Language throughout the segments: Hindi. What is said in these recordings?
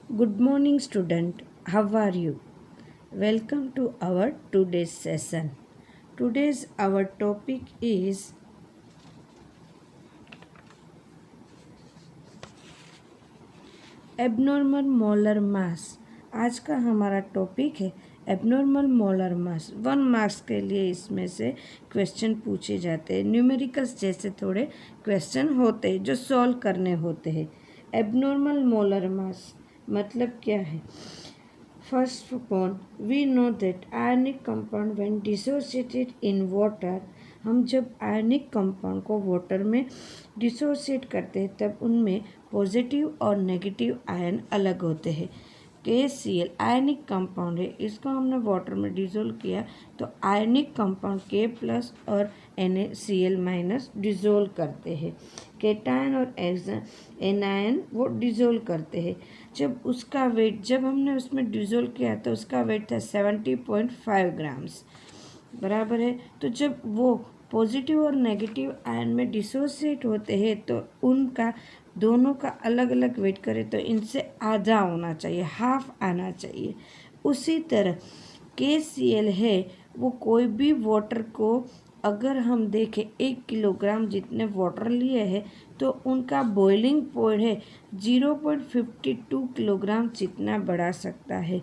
Good morning, student. How are you? Welcome to our today's session. Today's our topic is abnormal molar मास। आज का हमारा टॉपिक है एबनॉर्मल मोलर मास। 1 मार्क्स के लिए इसमें से क्वेश्चन पूछे जाते हैं। न्यूमेरिकल्स जैसे थोड़े क्वेश्चन होते हैं जो सॉल्व करने होते हैं। एबनॉर्मल मोलर मास मतलब क्या है? First of all, we know that ionic compound when dissociated in water, हम जब आयनिक कंपाउंड को वाटर में डिसोसिएट करते हैं तब उनमें पॉजिटिव और नेगेटिव आयन अलग होते हैं। KCl आयनिक कंपाउंड है, इसको हमने वाटर में डिसोल्व किया तो आयनिक कंपाउंड K+ और NaCl- डिसोल्व करते हैं। केटायन और एनायन वो डिसोल्व करते हैं। जब हमने उसमें डिसोल्व किया तो उसका वेट था 70.5 ग्राम्स, बराबर है। तो जब वो पॉजिटिव और नेगेटिव आयन में डिसोसिएट होते हैं तो उनका दोनों का अलग अलग वेट करें तो इनसे आधा होना चाहिए, हाफ आना चाहिए। उसी तरह KCl है, वो कोई भी वाटर को अगर हम देखें 1 किलोग्राम जितने वाटर लिए हैं तो उनका बॉइलिंग पॉइंट है 0.52 किलोग्राम जितना बढ़ा सकता है।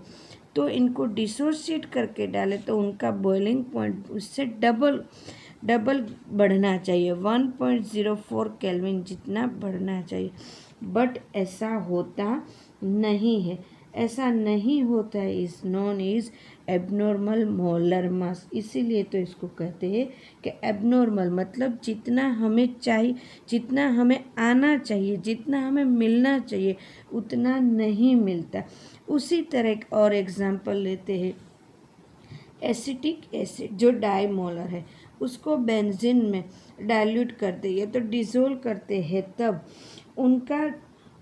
तो इनको डिसोसिएट करके डालें तो उनका बॉइलिंग पॉइंट उससे डबल बढ़ना चाहिए, 1.04 केल्विन जितना बढ़ना चाहिए। बट ऐसा होता नहीं है, ऐसा नहीं होता है। Is known is abnormal molar मास। इसीलिए तो इसको कहते हैं कि एबनॉर्मल मतलब जितना हमें चाहिए, जितना हमें आना चाहिए, जितना हमें मिलना चाहिए उतना नहीं मिलता। उसी तरह एक और एग्जांपल लेते हैं। एसिटिक एसिड जो डाईमोलर है उसको बेंजीन में डाइल्यूट करते हैं तो डिसोल्व करते हैं तब उनका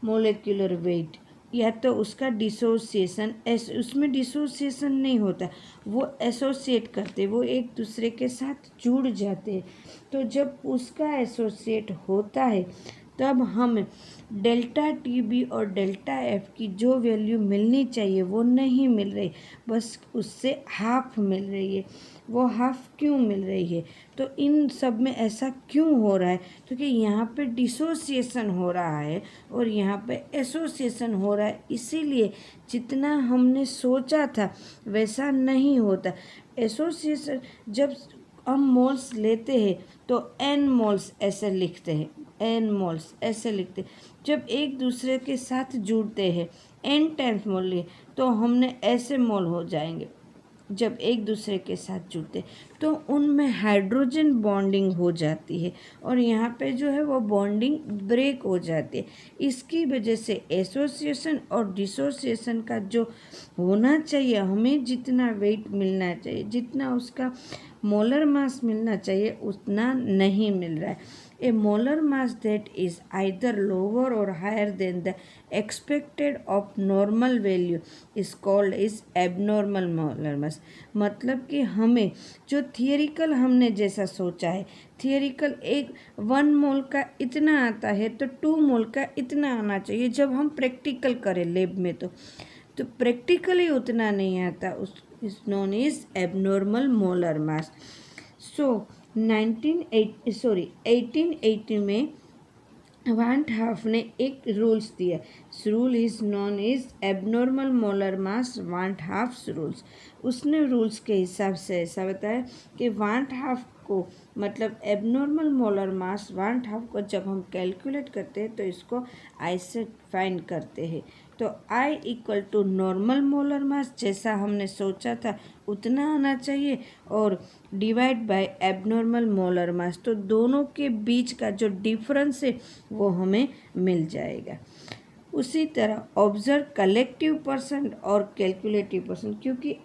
मोलेक्युलर वेट या तो उसका डिसोसिएशन, उसमें डिसोसिएशन नहीं होता, वो एसोसिएट करते, वो एक दूसरे के साथ जुड़ जाते हैं। तो जब उसका एसोसिएट होता है तब हम डेल्टा TB और डेल्टा F की जो वैल्यू मिलनी चाहिए वो नहीं मिल रही, बस उससे हाफ मिल रही है। वो हाफ क्यों मिल रही है? तो इन सब में ऐसा क्यों हो रहा है? क्योंकि यहाँ पे डिसोसिएशन हो रहा है और यहाँ पे एसोसिएशन हो रहा है, इसीलिए जितना हमने सोचा था वैसा नहीं होता। एसोसिएशन जब हम मोल्स लेते हैं तो N मोल्स ऐसे लिखते हैं, N मोल्स ऐसे लिखते हैं। जब एक दूसरे के साथ जुड़ते हैं N टाइम्स मोल लिए तो हमने ऐसे मोल हो जाएंगे। जब एक दूसरे के साथ जुड़ते तो उनमें हाइड्रोजन बॉन्डिंग हो जाती है और यहाँ पे जो है वो बॉन्डिंग ब्रेक हो जाती है। इसकी वजह से एसोसिएशन और डिसोसिएशन का जो होना चाहिए, हमें जितना वेट मिलना चाहिए, जितना उसका मोलर मास मिलना चाहिए उतना नहीं मिल रहा है। A molar mass that is either lower or higher than the expected of normal value is called is abnormal molar mass। मतलब कि हमें जो थियरिकल हमने जैसा सोचा है, थियरिकल 1 मोल का इतना आता है तो 2 मोल का इतना आना चाहिए। जब हम प्रैक्टिकल करें लैब में तो प्रैक्टिकली उतना नहीं आता, उस is known is abnormal molar mass. So 1880 में वांट हाफ ने एक रूल्स दिया। Rule is known is abnormal molar mass van't Hoff rules. उसने रूल्स के हिसाब से ऐसा बताया कि वांट हाफ को मतलब abnormal molar mass van't half को जब हम कैलकुलेट करते हैं तो इसको आई से फाइंड करते हैं। तो I = नॉर्मल मोलर मास जैसा हमने सोचा था उतना आना चाहिए और डिवाइड बाय एबनॉर्मल मोलर मास, तो दोनों के बीच का जो डिफरेंस है वो हमें मिल जाएगा। उसी तरह ऑब्जर्व कलेक्टिव परसेंट और कैलकुलेटिव परसेंट, क्योंकि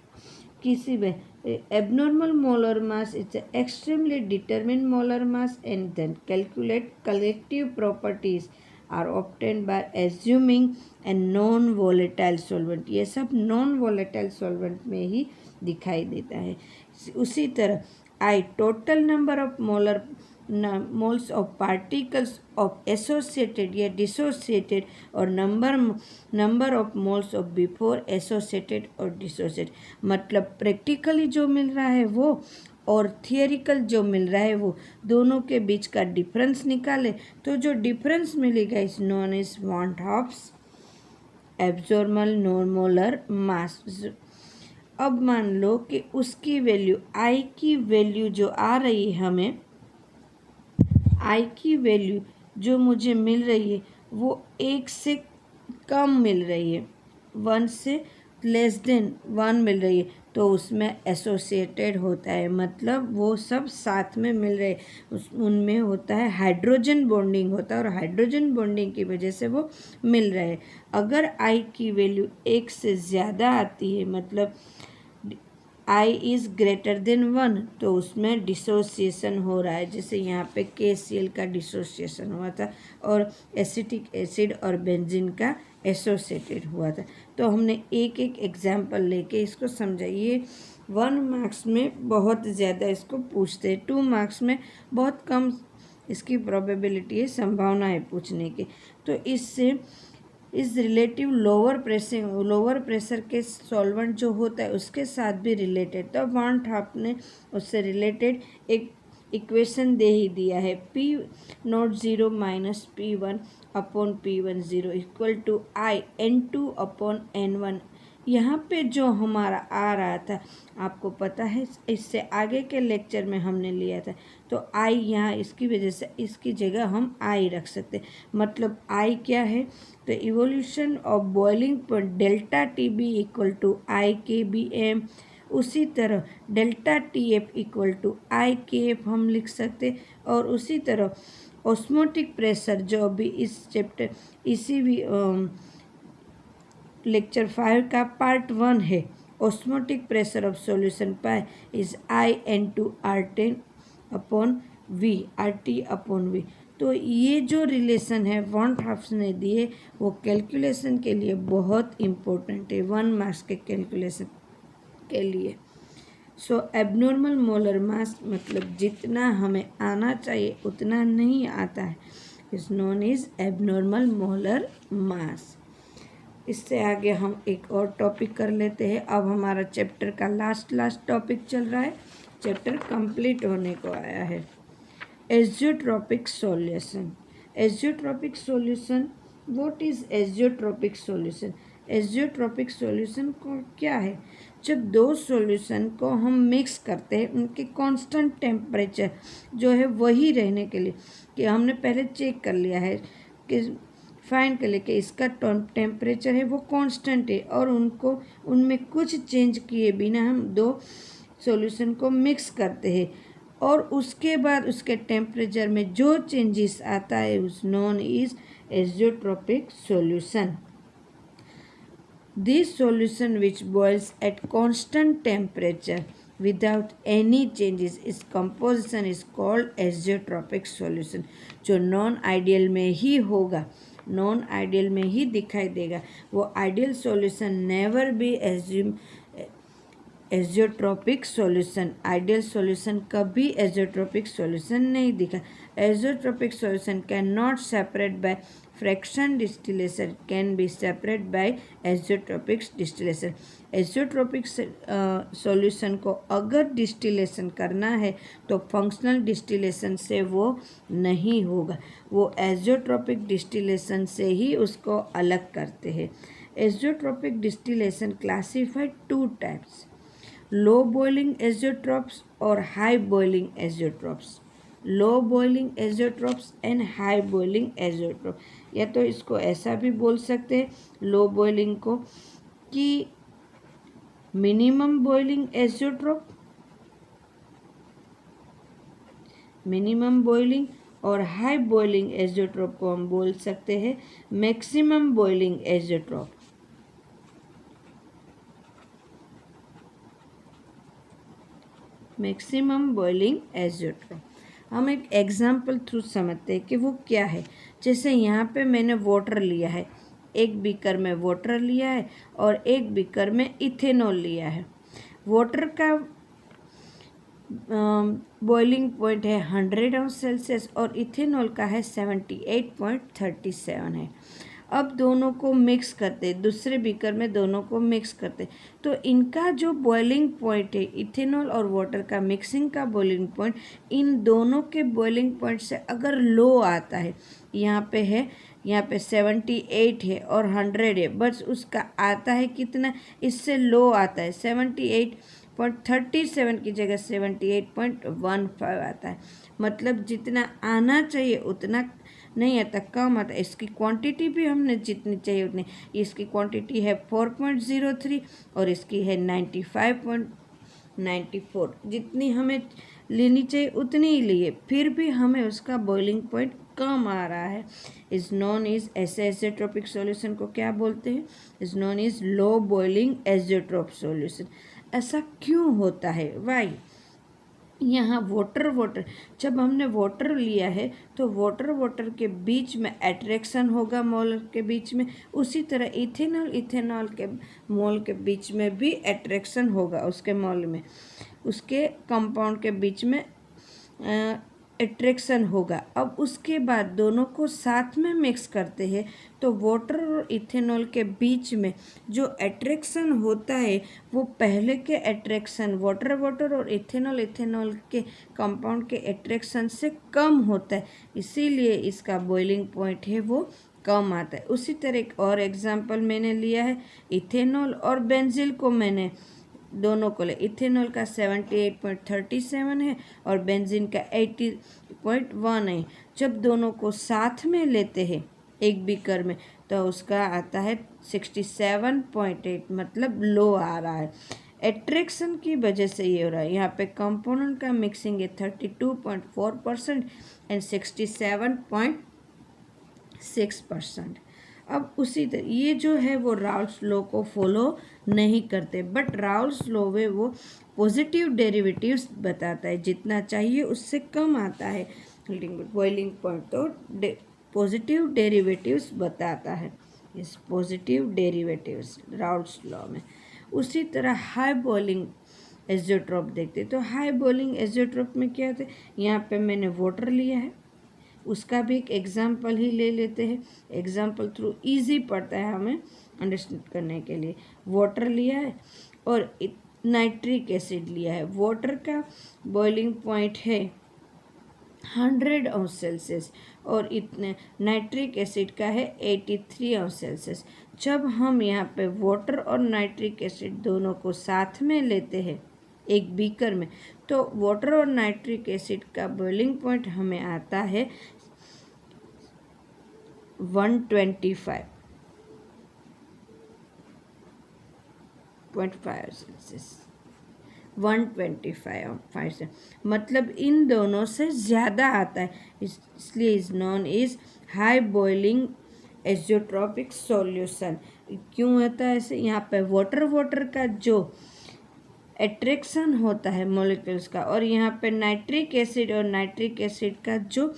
किसी में abnormal molar mass is extremely determine molar mass and then calculate collective properties are obtained by assuming a non volatile solvent. ये सब नॉन वोलेटाइल सॉल्वेंट में ही दिखाई देता है। उसी तरह I total number of molar moles of particles of associated या डिसोसिएटेड और number of moles of before associated और डिसोसिएटेड। मतलब प्रैक्टिकली जो मिल रहा है वो और थियरिकल जो मिल रहा है वो, दोनों के बीच का डिफरेंस निकाले तो जो डिफरेंस मिलेगा इज नोन इज वांट हॉफ्स एब्जॉर्मल नॉर्मोलर मास। अब मान लो कि उसकी वैल्यू आई की वैल्यू जो आ रही है हमें, आई की वैल्यू जो मुझे मिल रही है वो 1 से कम मिल रही है, 1 से लेस देन 1 मिल रही है, तो उसमें एसोसिएटेड होता है। मतलब वो सब साथ में मिल रहे, उनमें होता है हाइड्रोजन बॉन्डिंग होता है और हाइड्रोजन बॉन्डिंग की वजह से वो मिल रहे हैं। अगर आई की वैल्यू 1 से ज़्यादा आती है, मतलब आई इज़ ग्रेटर देन 1, तो उसमें डिसोसिएशन हो रहा है। जैसे यहाँ पे KCl का डिसोसिएशन हुआ था और एसिटिक एसिड और बेंजीन का एसोसिएटेड हुआ था। तो हमने एक एक एग्जाम्पल लेके इसको समझाइए। 1 मार्क्स में बहुत ज़्यादा इसको पूछते हैं, 2 मार्क्स में बहुत कम इसकी प्रोबेबिलिटी है, संभावना है पूछने की। तो इससे इस रिलेटिव लोअर प्रेशर के सॉल्वेंट जो होता है उसके साथ भी रिलेटेड, तो वांट आपने उससे रिलेटेड एक इक्वेशन दे ही दिया है, P0 minus P1 upon P10 equal to IN2/N1। यहाँ पे जो हमारा आ रहा था आपको पता है, इससे आगे के लेक्चर में हमने लिया था, तो आई यहाँ इसकी वजह से इसकी जगह हम आई रख सकते। मतलब आई क्या है, तो evolution of boiling point delta TB equal to IKBM। उसी तरह delta TF equal to IKF हम लिख सकते। और उसी तरह ऑस्मोटिक प्रेशर जो अभी इस चैप्टर इसी भी लेक्चर 5 का पार्ट 1 है, osmotic pressure of solution pi is RT/V। तो ये जो रिलेशन है वांट हाफ्स ने दिए वो कैलकुलेशन के लिए बहुत इम्पोर्टेंट है, 1 मार्क्स के कैलकुलेशन के लिए। सो एबनॉर्मल मोलर मास मतलब जितना हमें आना चाहिए उतना नहीं आता है, is known is abnormal molar मास। इससे आगे हम एक और टॉपिक कर लेते हैं। अब हमारा चैप्टर का लास्ट टॉपिक चल रहा है, चैप्टर कंप्लीट होने को आया है। Azeotropic solution. Azeotropic solution, what is azeotropic solution? Azeotropic solution को क्या है, जब दो सॉल्यूशन को हम मिक्स करते हैं उनके कांस्टेंट टेम्परेचर जो है वही रहने के लिए, कि हमने पहले चेक कर लिया है कि फाइंड कर ले कि इसका टेम्परेचर है वो कांस्टेंट है और उनमें कुछ चेंज किए बिना हम दो सॉल्यूशन को मिक्स करते हैं और उसके बाद उसके टेम्परेचर में जो चेंजेस आता है उस non is azeotropic solution. This solution which boils at constant temperature without any changes its composition is called azeotropic solution। जो नॉन आइडियल में ही होगा, नॉन आइडियल में ही दिखाई देगा, वो ideal solution never be azeotropic solution. Ideal solution कभी एजियोट्रॉपिक सॉल्यूशन नहीं दिखा। Azeotropic solution can not separate by fraction distillation, can be separate by azeotropic distillation. Azeotropic solution को अगर डिस्टिलेशन करना है तो फंक्शनल डिस्टिलेशन से वो नहीं होगा, वो एजियोट्रॉपिक डिस्टिलेशन से ही उसको अलग करते हैं। Azeotropic distillation classified 2 types, low boiling azeotropes और high boiling azeotropes. Low boiling azeotropes and high boiling azeotrope, या तो इसको ऐसा भी बोल सकते हैं लो बॉइलिंग को कि minimum boiling azeotrope, minimum boiling, और हाई बॉइलिंग एजियोट्रॉप को हम बोल सकते हैं maximum boiling azeotrope. Maximum boiling azeotrope हम एक एग्जाम्पल थ्रू समझते हैं कि वो क्या है। जैसे यहाँ पे मैंने वाटर लिया है, एक बीकर में वाटर लिया है और एक बीकर में इथेनॉल लिया है। वाटर का बॉइलिंग पॉइंट है 100 अंश सेल्सियस और इथेनॉल का है 78.37 है। अब दोनों को मिक्स करते, दूसरे बीकर में दोनों को मिक्स करते, तो इनका जो बॉइलिंग पॉइंट है इथेनॉल और वाटर का मिक्सिंग का बॉइलिंग पॉइंट, इन दोनों के बॉइलिंग पॉइंट से अगर लो आता है, यहाँ पे है, यहाँ पे 78 है और 100 है, बस उसका आता है कितना, इससे लो आता है 78.37 की जगह 78.15 आता है। मतलब जितना आना चाहिए उतना नहीं आता, कम आता है। इसकी क्वांटिटी भी हमने जितनी चाहिए उतनी, इसकी क्वांटिटी है 4.03 और इसकी है 95.94, जितनी हमें लेनी चाहिए उतनी ही लिए, फिर भी हमें उसका बॉइलिंग पॉइंट कम आ रहा है। इज नॉन इज ऐसे एज़ोट्रोपिक सॉल्यूशन को क्या बोलते हैं? Is known is low boiling azeotrope solution. ऐसा क्यों होता है? वाई? यहाँ वाटर जब हमने वाटर लिया है तो वाटर के बीच में अट्रैक्शन होगा मोल के बीच में, उसी तरह इथेनॉल के मोल के बीच में भी अट्रैक्शन होगा, उसके मोल में, उसके कंपाउंड के बीच में अट्रैक्शन होगा। अब उसके बाद दोनों को साथ में मिक्स करते हैं तो वाटर और इथेनॉल के बीच में जो अट्रैक्शन होता है वो पहले के अट्रैक्शन वाटर और इथेनॉल के कंपाउंड के अट्रैक्शन से कम होता है, इसीलिए इसका बॉइलिंग पॉइंट है वो कम आता है। उसी तरह एक और एग्जांपल मैंने लिया है, इथेनॉल और बेंजील को मैंने दोनों को ले, इथेनॉल का 78.37 है और बेंजीन का 80.1 है। जब दोनों को साथ में लेते हैं एक बीकर में तो उसका आता है 67.8, मतलब लो आ रहा है। एट्रैक्शन की वजह से ये हो रहा है। यहाँ पे कंपोनेंट का मिक्सिंग है 32.4% एंड 67.6%। अब उसी तरह ये जो है वो राउल्स लॉ को फॉलो नहीं करते, बट राउल्स लॉ में वो पॉजिटिव डेरिवेटिव्स बताता है, जितना चाहिए उससे कम आता है बॉइलिंग पॉइंट, तो पॉजिटिव डेरिवेटिव्स बताता है, इस पॉजिटिव डेरिवेटिव्स राउल्स लॉ में। उसी तरह हाई बॉइलिंग एज़ोट्रोप देखते, तो हाई बॉइलिंग एज़ोट्रोप में क्या होता है, यहाँ पे मैंने वाटर लिया है, उसका भी एक एग्जाम्पल ही ले लेते हैं, एग्जाम्पल थ्रू इजी पड़ता है हमें अंडरस्टैंड करने के लिए। वाटर लिया है और नाइट्रिक एसिड लिया है, वाटर का बॉइलिंग पॉइंट है 100 अंश सेल्सियस और इतने नाइट्रिक एसिड का है 83 अंश सेल्सियस। जब हम यहाँ पे वाटर और नाइट्रिक एसिड दोनों को साथ में लेते हैं एक बीकर में, तो वाटर और नाइट्रिक एसिड का बॉइलिंग पॉइंट हमें आता है 125.5 सेल्सियस, 125 से, मतलब इन दोनों से ज़्यादा आता है, इसलिए is known is high boiling azeotropic solution. क्यों होता है ऐसे? यहाँ पे वाटर का जो एट्रैक्शन होता है मॉलिक्यूल्स का, और यहाँ पे नाइट्रिक एसिड का जो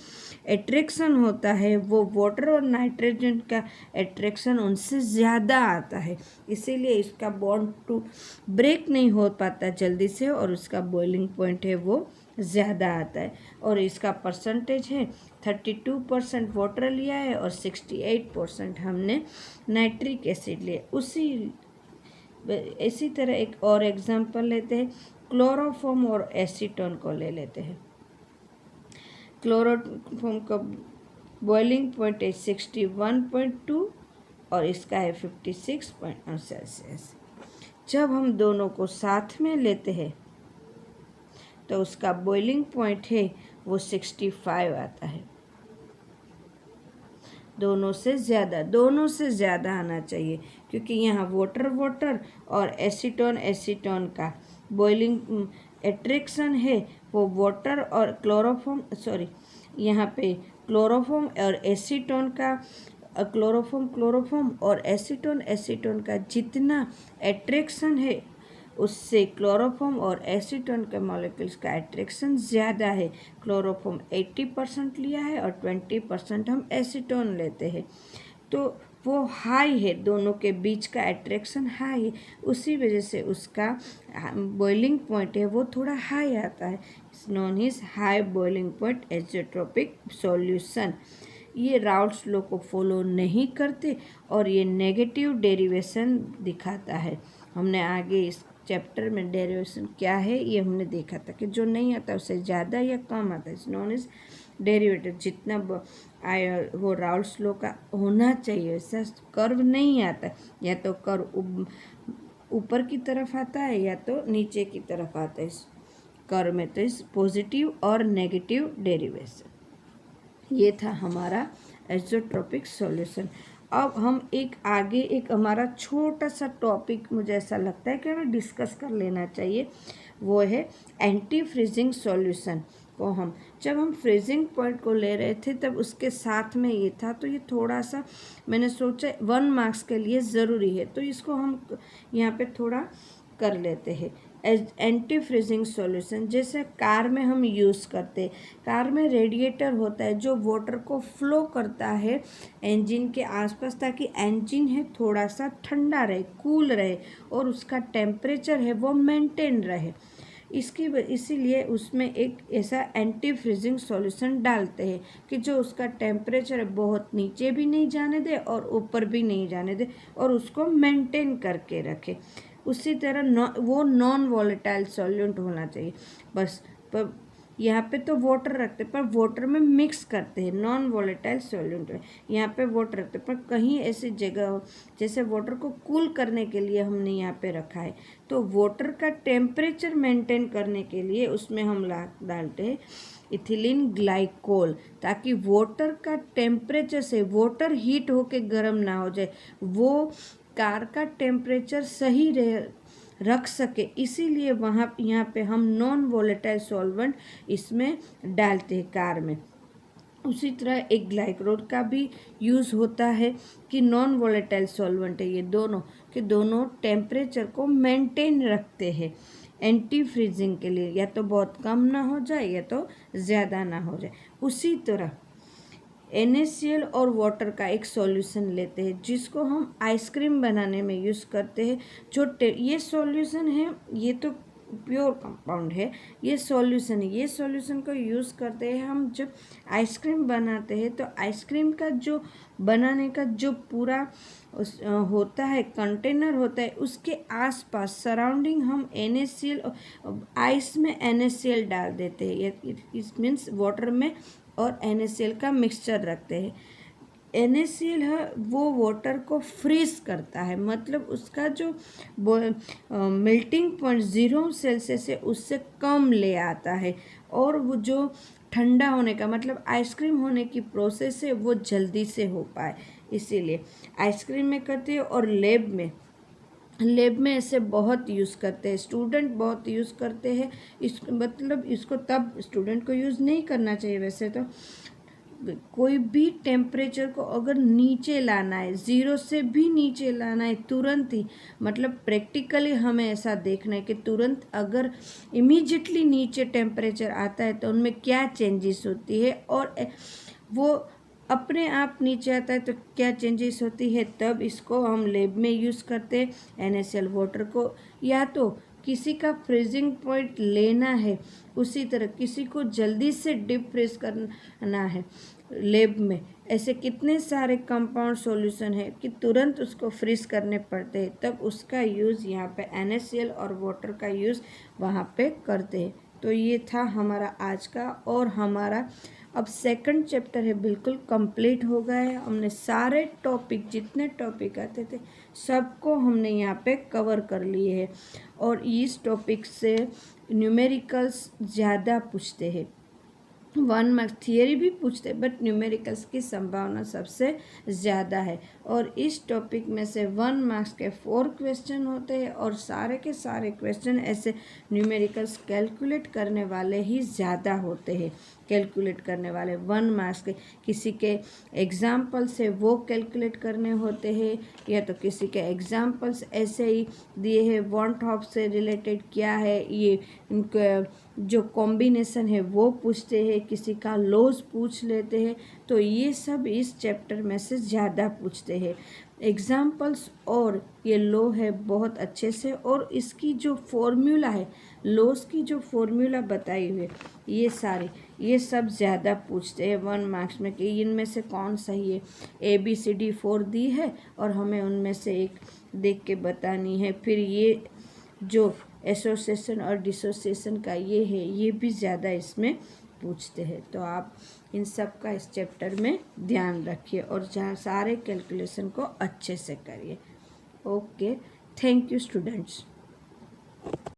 एट्रैक्शन होता है वो वाटर और नाइट्रोजन का एट्रैक्शन उनसे ज़्यादा आता है, इसीलिए इसका बॉन्ड टू ब्रेक नहीं हो पाता जल्दी से और उसका बॉइलिंग पॉइंट है वो ज़्यादा आता है। और इसका परसेंटेज है 32% वाटर लिया है और 68% हमने नाइट्रिक एसिड लिया। इसी तरह एक और एग्जांपल लेते हैं, क्लोरोफॉर्म और एसीटोन को ले लेते हैं। क्लोरोफॉर्म का बॉइलिंग पॉइंट है 61.2 और इसका है 56 सेल्सियस। जब हम दोनों को साथ में लेते हैं तो उसका बॉइलिंग पॉइंट है वो 65 आता है। दोनों से ज़्यादा आना चाहिए, क्योंकि यहाँ वाटर और एसीटोन का बॉइलिंग एट्रैक्शन है वो वाटर और यहाँ पे क्लोरोफॉर्म और एसीटोन का क्लोरोफॉर्म और एसीटोन का जितना एट्रैक्शन है उससे क्लोरोफॉर्म और एसीटोन के मॉलिक्यूल्स का एट्रैक्शन ज़्यादा है। क्लोरोफॉर्म 80% लिया है और 20% हम एसीटोन लेते हैं, तो वो हाई है, दोनों के बीच का अट्रैक्शन हाई है, उसी वजह से उसका बॉइलिंग पॉइंट है वो थोड़ा हाई आता है, non is high boiling point azeotropic solution. ये राउल्ट्स लॉ को फॉलो नहीं करते और ये नेगेटिव डेरिवेशन दिखाता है। हमने आगे इस चैप्टर में डेरिवेशन क्या है ये हमने देखा था कि जो नहीं आता उससे ज़्यादा या कम आता है, नॉन इज डेरिवेटिव। जितना वो राउल्ट्स लॉ का होना चाहिए वैसा कर्व नहीं आता, या तो कर्व ऊपर की तरफ आता है या तो नीचे की तरफ आता है इस कर्व में। तो इस पॉजिटिव और नेगेटिव डेरिवेशन, ये था हमारा एज़ोट्रोपिक सॉल्यूशन। अब हम आगे एक हमारा छोटा सा टॉपिक मुझे ऐसा लगता है कि हमें डिस्कस कर लेना चाहिए, वो है एंटी फ्रीजिंग सॉल्यूशन को जब हम फ्रीजिंग पॉइंट को ले रहे थे तब उसके साथ में ये था, तो ये थोड़ा सा मैंने सोचा 1 मार्क्स के लिए ज़रूरी है, तो इसको हम यहाँ पे थोड़ा कर लेते हैं। एंटी फ्रीजिंग सॉल्यूशन जैसे कार में हम यूज़ करते हैं, कार में रेडिएटर होता है जो वाटर को फ्लो करता है इंजन के आसपास, ताकि इंजन है थोड़ा सा ठंडा रहे, कूल रहे और उसका टेम्परेचर है वो मेंटेन रहे। इसीलिए उसमें एक ऐसा एंटी फ्रीजिंग सॉल्यूशन डालते हैं कि जो उसका टेम्परेचर बहुत नीचे भी नहीं जाने दे और ऊपर भी नहीं जाने दे और उसको मेंटेन करके रखे। उसी तरह वो नॉन वॉलेटाइल सॉल्यूंट होना चाहिए। बस पर यहाँ पे तो वाटर रखते पर वाटर में मिक्स करते हैं, नॉन वॉलेटाइल सॉल्यूंट है, यहाँ पे वाटर रखते पर कहीं ऐसी जगह हो जैसे वाटर को कूल करने के लिए हमने यहाँ पे रखा है, तो वाटर का टेम्परेचर मेंटेन करने के लिए उसमें हम डालते हैं इथिलीन ग्लाइकोल, ताकि वाटर का टेम्परेचर से वाटर हीट होके गर्म ना हो जाए, वो कार का टेम्परेचर सही रख सके। इसीलिए यहाँ पे हम नॉन वॉलेटाइल सॉल्वेंट इसमें डालते हैं कार में। उसी तरह एक ग्लाइकोल का भी यूज़ होता है कि नॉन वॉलेटाइल सॉल्वेंट है, ये दोनों टेम्परेचर को मेंटेन रखते हैं एंटी फ्रीजिंग के लिए, या तो बहुत कम ना हो जाए या तो ज़्यादा ना हो जाए। उसी तरह NaCl और वाटर का एक सॉल्यूशन लेते हैं जिसको हम आइसक्रीम बनाने में यूज़ करते हैं। ये सॉल्यूशन है, ये तो प्योर कंपाउंड है, ये सॉल्यूशन है, ये सॉल्यूशन को यूज़ करते हैं हम जब आइसक्रीम बनाते हैं। तो आइसक्रीम का जो बनाने का जो पूरा होता है कंटेनर होता है, उसके आसपास सराउंडिंग हम NaCl आइस में NaCl डाल देते हैं, इट मीन्स वाटर में और NaCl का मिक्सचर रखते हैं। NaCl है वो वाटर को फ्रीज करता है, मतलब उसका जो मेल्टिंग पॉइंट 0 सेल्सियस है उससे कम ले आता है, और वो जो ठंडा होने का मतलब आइसक्रीम होने की प्रोसेस है वो जल्दी से हो पाए। इसीलिए आइसक्रीम में करते हैं और लेब में ऐसे बहुत यूज़ करते हैं, स्टूडेंट बहुत यूज़ करते हैं। इसको तब स्टूडेंट को यूज़ नहीं करना चाहिए। वैसे तो कोई भी टेम्परेचर को अगर नीचे लाना है, 0 से भी नीचे लाना है तुरंत ही, मतलब प्रैक्टिकली हमें ऐसा देखना है कि तुरंत अगर इमीडिएटली नीचे टेम्परेचर आता है तो उनमें क्या चेंजेस होती है, और वो अपने आप नीचे आता है तो क्या चेंजेस होती है। तब इसको हम लेब में यूज़ करते हैं NaCl वाटर को, या तो किसी का फ्रीजिंग पॉइंट लेना है, उसी तरह किसी को जल्दी से डीप फ्रीज करना है लेब में, ऐसे कितने सारे कंपाउंड सॉल्यूशन है कि तुरंत उसको फ्रीज करने पड़ते हैं, तब उसका यूज़ यहाँ पे NaCl और वाटर का यूज़ वहाँ पे करते हैं। तो ये था हमारा आज का, और हमारा अब सेकंड चैप्टर है बिल्कुल कंप्लीट हो गया है। हमने सारे टॉपिक, जितने टॉपिक आते थे सबको हमने यहाँ पे कवर कर लिए हैं, और इस टॉपिक से न्यूमेरिकल्स ज़्यादा पूछते हैं। 1 मार्क्स थियरी भी पूछते हैं बट न्यूमेरिकल्स की संभावना सबसे ज़्यादा है, और इस टॉपिक में से 1 मार्क्स के 4 क्वेश्चन होते हैं, और सारे के सारे क्वेश्चन ऐसे न्यूमेरिकल्स कैलकुलेट करने वाले ही ज़्यादा होते हैं। कैलकुलेट करने वाले 1 मार्क्स के, किसी के एग्जाम्पल से वो कैलकुलेट करने होते हैं, या तो किसी के एग्जाम्पल्स ऐसे ही दिए हैं, वन टॉप से रिलेटेड क्या है, ये जो कॉम्बिनेशन है वो पूछते हैं, किसी का लॉज पूछ लेते हैं। तो ये सब इस चैप्टर में से ज़्यादा पूछते हैं एग्जाम्पल्स। और ये लॉ है बहुत अच्छे से, और इसकी जो फॉर्मूला है, लॉज की जो फॉर्मूला बताई हुई है, ये सब ज़्यादा पूछते हैं 1 मार्क्स में कि इनमें से कौन सही है। ABCD 4 दी है और हमें उनमें से एक देख के बतानी है। फिर ये जो एसोसिएशन और डिसोसिएशन का ये है, ये भी ज़्यादा इसमें पूछते हैं। तो आप इन सब का इस चैप्टर में ध्यान रखिए और जहाँ सारे कैलकुलेशन को अच्छे से करिए। Okay, thank you students.